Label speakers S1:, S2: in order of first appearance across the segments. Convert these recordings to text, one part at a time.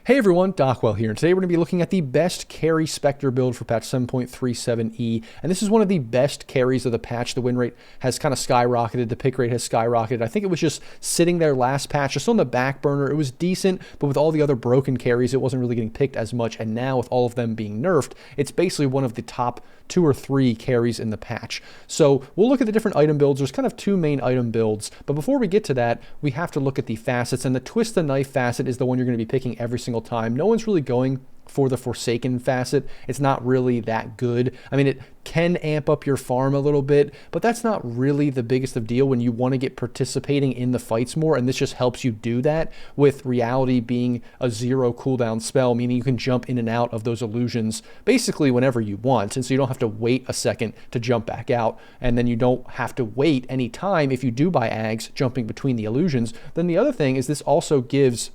S1: Hey everyone, Dockwell here, and today we're going to be looking at the best carry Spectre build for patch 7.37e, and this is one of the best carries of the patch. The win rate has kind of skyrocketed, the pick rate has skyrocketed. I think it was just sitting there last patch, just on the back burner. It was decent, but with all the other broken carries, it wasn't really getting picked as much, and now with all of them being nerfed, it's basically one of the top 2 or 3 carries in the patch. So we'll look at the different item builds. There's kind of 2 main item builds, but before we get to that, we have to look at the facets, and the Twist the Knife facet is the one you're going to be picking every single time. No one's really going for the Forsaken facet. It's not really that good. I mean, it can amp up your farm a little bit, but that's not really the biggest of deal when you want to get participating in the fights more, and this just helps you do that, with Reality being a 0 cooldown spell, meaning you can jump in and out of those illusions basically whenever you want, and so you don't have to wait a second to jump back out, and then you don't have to wait any time if you do buy Ags jumping between the illusions. Then the other thing is this also gives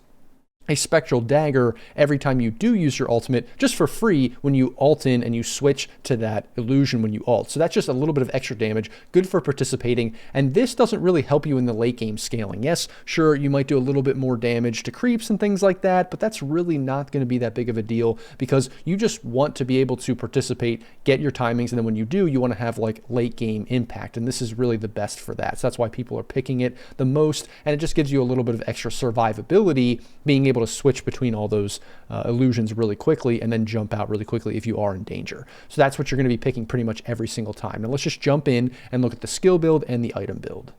S1: a spectral dagger every time you do use your ultimate, just for free when you ult in and you switch to that illusion when you ult. So that's just a little bit of extra damage, good for participating, and this doesn't really help you in the late game scaling. Yes, sure, you might do a little bit more damage to creeps and things like that, but that's really not going to be that big of a deal because you just want to be able to participate, get your timings, and then when you do, you want to have like late game impact, and this is really the best for that. So that's why people are picking it the most, and it just gives you a little bit of extra survivability, being able to switch between all those illusions really quickly and then jump out really quickly if you are in danger. So that's what you're going to be picking pretty much every single time. Now let's just jump in and look at the skill build and the item build.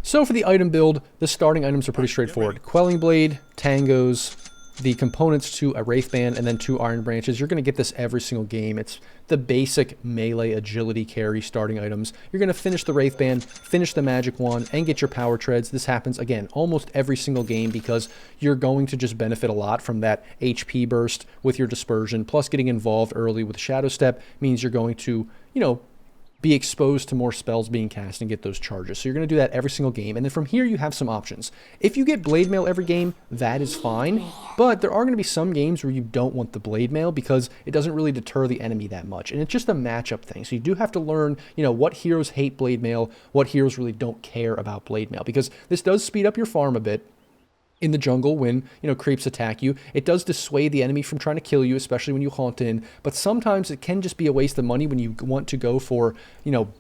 S1: So for the item build, the starting items are pretty straightforward. Quelling Blade, Tangos, the components to a Wraith Band, and then 2 Iron Branches. You're going to get this every single game. It's the basic melee agility carry starting items. You're going to finish the Wraith Band, finish the Magic Wand, and get your Power Treads. This happens, again, almost every single game because you're going to just benefit a lot from that HP burst with your Dispersion, plus getting involved early with Shadow Step means you're going to, be exposed to more spells being cast and get those charges. So you're going to do that every single game. And then from here, you have some options. If you get Blade Mail every game, that is fine. But there are going to be some games where you don't want the Blade Mail because it doesn't really deter the enemy that much. And it's just a matchup thing. So you do have to learn, what heroes hate Blade Mail, what heroes really don't care about Blade Mail, because this does speed up your farm a bit in the jungle when, creeps attack you. It does dissuade the enemy from trying to kill you, especially when you haunt in, but sometimes it can just be a waste of money when you want to go for,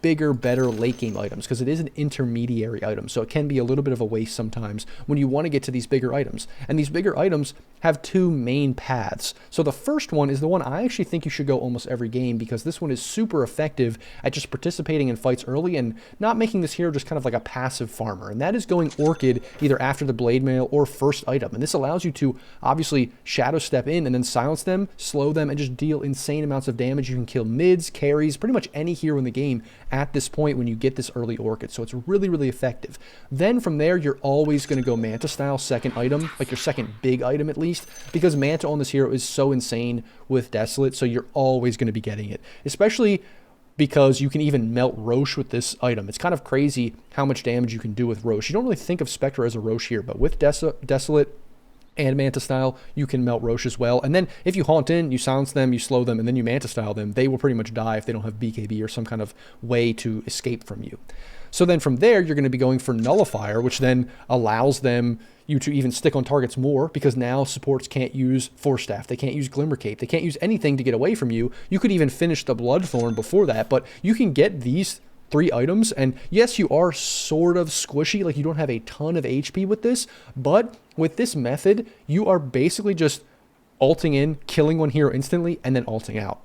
S1: bigger, better late game items, because it is an intermediary item, so it can be a little bit of a waste sometimes when you want to get to these bigger items. And these bigger items have 2 main paths. So the first one is the one I actually think you should go almost every game, because this one is super effective at just participating in fights early and not making this hero just kind of like a passive farmer, and that is going Orchid either after the Blade Mail or first item. And this allows you to obviously Shadow Step in and then silence them, slow them, and just deal insane amounts of damage. You can kill mids, carries, pretty much any hero in the game at this point when you get this early Orchid. So it's really, really effective. Then from there, you're always going to go Manta style second item, like your second big item at least, because Manta on this hero is so insane with Desolate, so you're always going to be getting it, especially because you can even melt Roche with this item. It's kind of crazy how much damage you can do with Roche. You don't really think of Spectre as a Roche here, but with Desolate and Manta Style, you can melt Roche as well. And then if you haunt in, you silence them, you slow them, and then you Manta Style them, they will pretty much die if they don't have BKB or some kind of way to escape from you. So then from there, you're going to be going for Nullifier, which then allows you to even stick on targets more, because now supports can't use Force Staff, they can't use Glimmer Cape, they can't use anything to get away from you. You could even finish the Bloodthorn before that, but you can get these 3 items, and yes, you are sort of squishy, like you don't have a ton of HP with this, but with this method, you are basically just ulting in, killing one hero instantly, and then ulting out.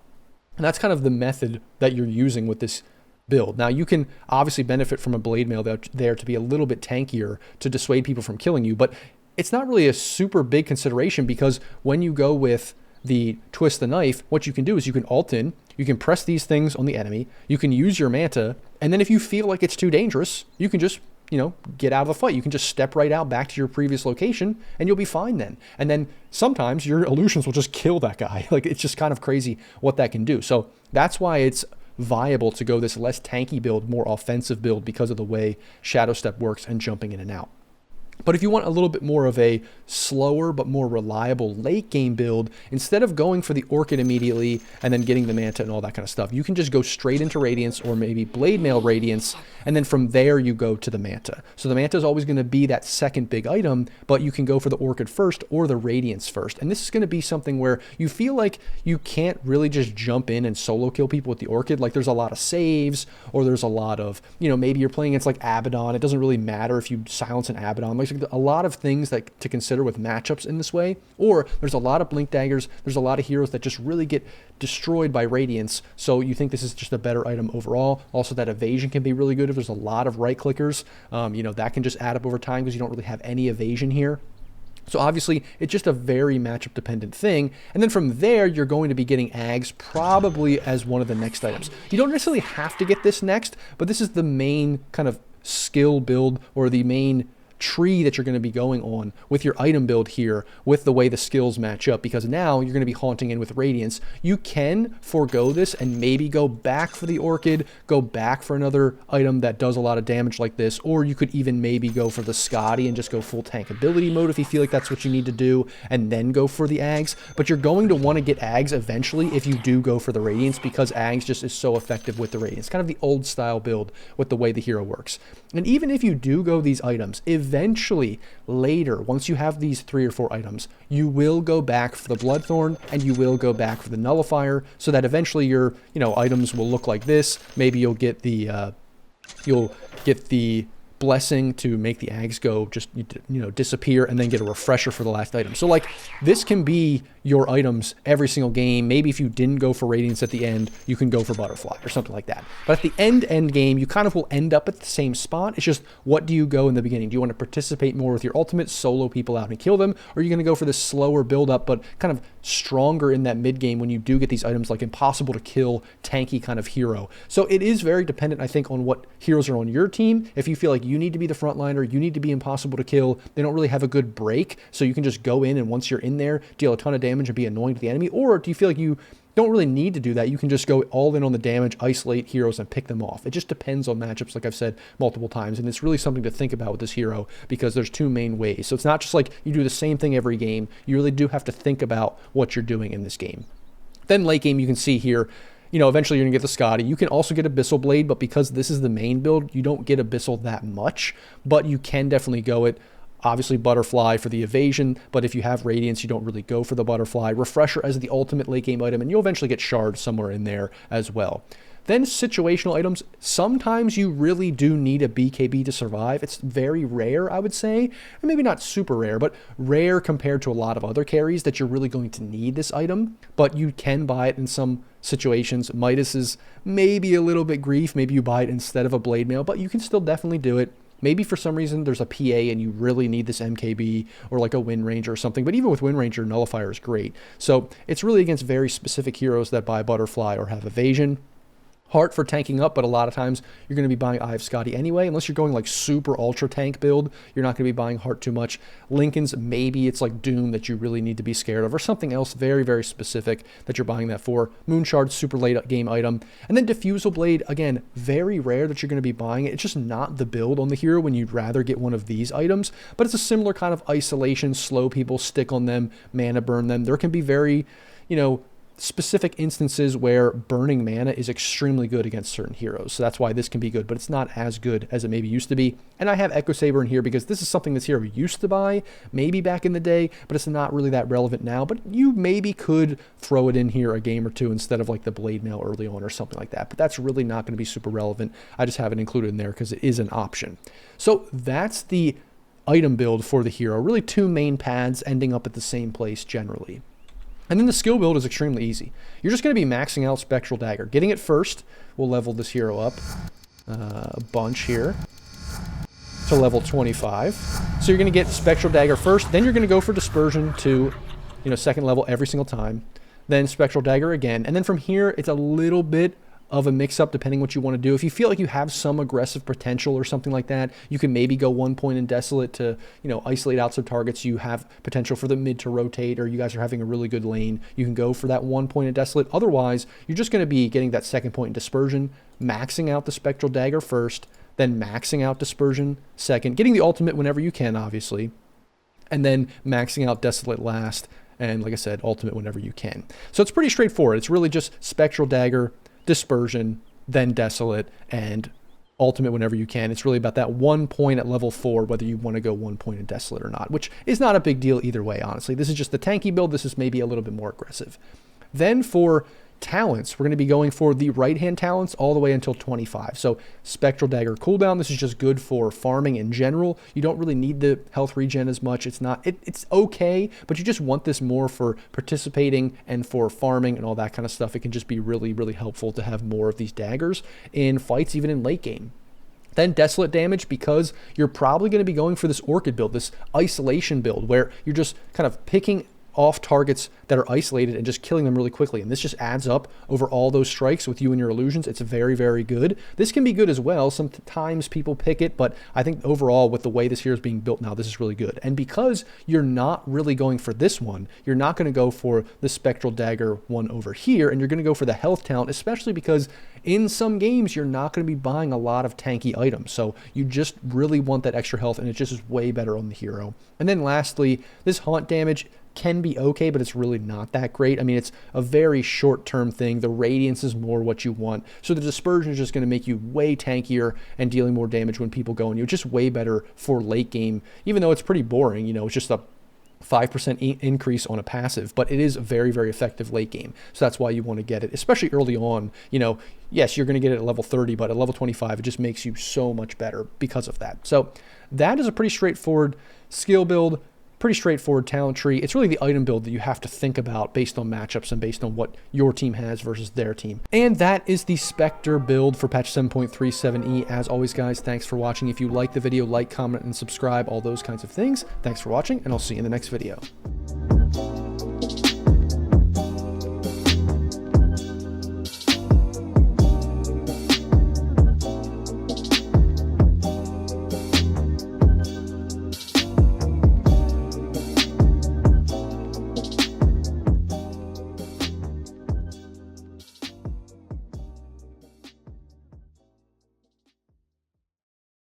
S1: And that's kind of the method that you're using with this build. Now you can obviously benefit from a Blade Mail there to be a little bit tankier to dissuade people from killing you, but it's not really a super big consideration, because when you go with the Twist the Knife, what you can do is you can ult in, you can press these things on the enemy, you can use your Manta, and then if you feel like it's too dangerous, you can just get out of the fight. You can just step right out back to your previous location and you'll be fine then. And then sometimes your illusions will just kill that guy. Like, it's just kind of crazy what that can do. So that's why it's viable to go this less tanky build, more offensive build, because of the way Shadow Step works and jumping in and out. But if you want a little bit more of a slower but more reliable late game build, instead of going for the Orchid immediately and then getting the Manta and all that kind of stuff, you can just go straight into Radiance or maybe Blade Mail Radiance, and then from there you go to the Manta. So the Manta is always going to be that second big item, but you can go for the Orchid first or the Radiance first. And this is going to be something where you feel like you can't really just jump in and solo kill people with the Orchid. Like there's a lot of saves, or there's a lot of, maybe you're playing against like Abaddon. It doesn't really matter if you silence an Abaddon. Like a lot of things that to consider with matchups in this way. Or there's a lot of Blink Daggers. There's a lot of heroes that just really get destroyed by Radiance. So you think this is just a better item overall. Also, that evasion can be really good if there's a lot of right clickers. That can just add up over time because you don't really have any evasion here. So obviously, it's just a very matchup dependent thing. And then from there, you're going to be getting Ags probably as one of the next items. You don't necessarily have to get this next, but this is the main kind of skill build, or the main tree that you're going to be going on with your item build here, with the way the skills match up, because now you're going to be haunting in with Radiance. You can forego this and maybe go back for the Orchid, go back for another item that does a lot of damage like this, or you could even maybe go for the Scotty and just go full tank ability mode if you feel like that's what you need to do, and then go for the Ags. But you're going to want to get Ags eventually if you do go for the Radiance, because Ags just is so effective with the Radiance. Kind of the old style build with the way the hero works. And even if you do go these items, eventually, later, once you have these 3 or 4 items, you will go back for the Bloodthorn and you will go back for the Nullifier, so that eventually your, items will look like this. Maybe you'll get the, Blessing to make the Ags go just, disappear, and then get a refresher for the last item. So like, this can be your items every single game. Maybe if you didn't go for Radiance at the end, you can go for Butterfly or something like that. But at the end game, you kind of will end up at the same spot. It's just, what do you go in the beginning? Do you want to participate more with your ultimate, solo people out and kill them? Or are you going to go for this slower build up, but kind of stronger in that mid game when you do get these items like impossible to kill, tanky kind of hero? So it is very dependent, I think, on what heroes are on your team. If you feel like you need to be the frontliner, you need to be impossible to kill, they don't really have a good break, so you can just go in and once you're in there, deal a ton of damage and be annoying to the enemy. Or do you feel like you don't really need to do that? You can just go all in on the damage, isolate heroes, and pick them off. It just depends on matchups, like I've said multiple times, and it's really something to think about with this hero, because there's 2 main ways. So it's not just like you do the same thing every game. You really do have to think about what you're doing in this game. Then late game, you can see here, eventually you're going to get the Scotty. You can also get Abyssal Blade, but because this is the main build, you don't get Abyssal that much, but you can definitely go it. Obviously, Butterfly for the evasion, but if you have Radiance, you don't really go for the Butterfly. Refresher as the ultimate late game item, and you'll eventually get Shard somewhere in there as well. Then situational items, sometimes you really do need a BKB to survive. It's very rare, I would say, and maybe not super rare, but rare compared to a lot of other carries that you're really going to need this item, but you can buy it in some situations. Midas is maybe a little bit grief. Maybe you buy it instead of a Blade Mail, but you can still definitely do it. Maybe for some reason there's a PA and you really need this MKB or like a Wind Ranger or something. But even with Wind Ranger, Nullifier is great. So it's really against very specific heroes that buy Butterfly or have evasion. Heart for tanking up, but a lot of times you're going to be buying Eye of Scotty anyway. Unless you're going like super ultra tank build, you're not going to be buying Heart too much. Lincoln's, maybe it's like Doom that you really need to be scared of, or something else very, very specific that you're buying that for. Moonshard, super late game item. And then Diffusal Blade, again, very rare that you're going to be buying it. It's just not the build on the hero when you'd rather get one of these items, but it's a similar kind of isolation, slow people, stick on them, mana burn them. There can be very, specific instances where burning mana is extremely good against certain heroes. So that's why this can be good, but it's not as good as it maybe used to be. And I have Echo Saber in here because this is something this hero used to buy, maybe back in the day, but it's not really that relevant now. But you maybe could throw it in here a game or two instead of like the Blade Mail early on or something like that. But that's really not going to be super relevant. I just have it included in there because it is an option. So that's the item build for the hero. Really 2 main paths ending up at the same place generally. And then the skill build is extremely easy. You're just going to be maxing out Spectral Dagger. Getting it first will level this hero up a bunch here to level 25. So you're going to get Spectral Dagger first, then you're going to go for Dispersion to, second level every single time. Then Spectral Dagger again. And then from here, it's a little bit of a mix-up depending what you want to do. If you feel like you have some aggressive potential or something like that, you can maybe go 1 point in Desolate to, isolate out some targets. You have potential for the mid to rotate, or you guys are having a really good lane. You can go for that 1 point in Desolate. Otherwise, you're just going to be getting that 2nd point in Dispersion, maxing out the Spectral Dagger first, then maxing out Dispersion second, getting the ultimate whenever you can, obviously, and then maxing out Desolate last, and like I said, ultimate whenever you can. So it's pretty straightforward. It's really just Spectral Dagger, Dispersion, then Desolate, and ultimate whenever you can. It's really about that 1 point at level 4, whether you want to go 1 point in Desolate or not, which is not a big deal either way, honestly. This is just the tanky build. This is maybe a little bit more aggressive. Then for talents, we're going to be going for the right-hand talents all the way until 25. So Spectral Dagger cooldown, this is just good for farming in general. You don't really need the health regen as much. It's not, it's okay, but you just want this more for participating and for farming and all that kind of stuff. It can just be really, really helpful to have more of these daggers in fights, even in late game. Then Desolate damage, because you're probably going to be going for this Orchid build, this isolation build, where you're just kind of picking off targets that are isolated and just killing them really quickly. And this just adds up over all those strikes with you and your illusions. It's very, very good. This can be good as well. Sometimes people pick it, but I think overall with the way this hero is being built now, this is really good. And because you're not really going for this one, you're not going to go for the Spectral Dagger one over here, and you're going to go for the health talent, especially because in some games, you're not going to be buying a lot of tanky items. So you just really want that extra health, and it just is way better on the hero. And then lastly, this haunt damage can be okay, but it's really not that great. I mean, it's a very short-term thing. The radiance is more what you want. So the dispersion is just going to make you way tankier and dealing more damage when people go on you. Just way better for late game, even though it's pretty boring. You know, it's just a 5% increase on a passive, but it is very, very effective late game. So that's why you want to get it, especially early on. You know, yes, you're going to get it at level 30, but at level 25, it just makes you so much better because of that. So that is a pretty straightforward skill build. Pretty straightforward talent tree. It's really the item build that you have to think about based on matchups and based on what your team has versus their team. And that is the Spectre build for patch 7.37e. As always, guys, thanks for watching. If you like the video, like, comment, and subscribe, all those kinds of things. Thanks for watching, and I'll see you in the next video.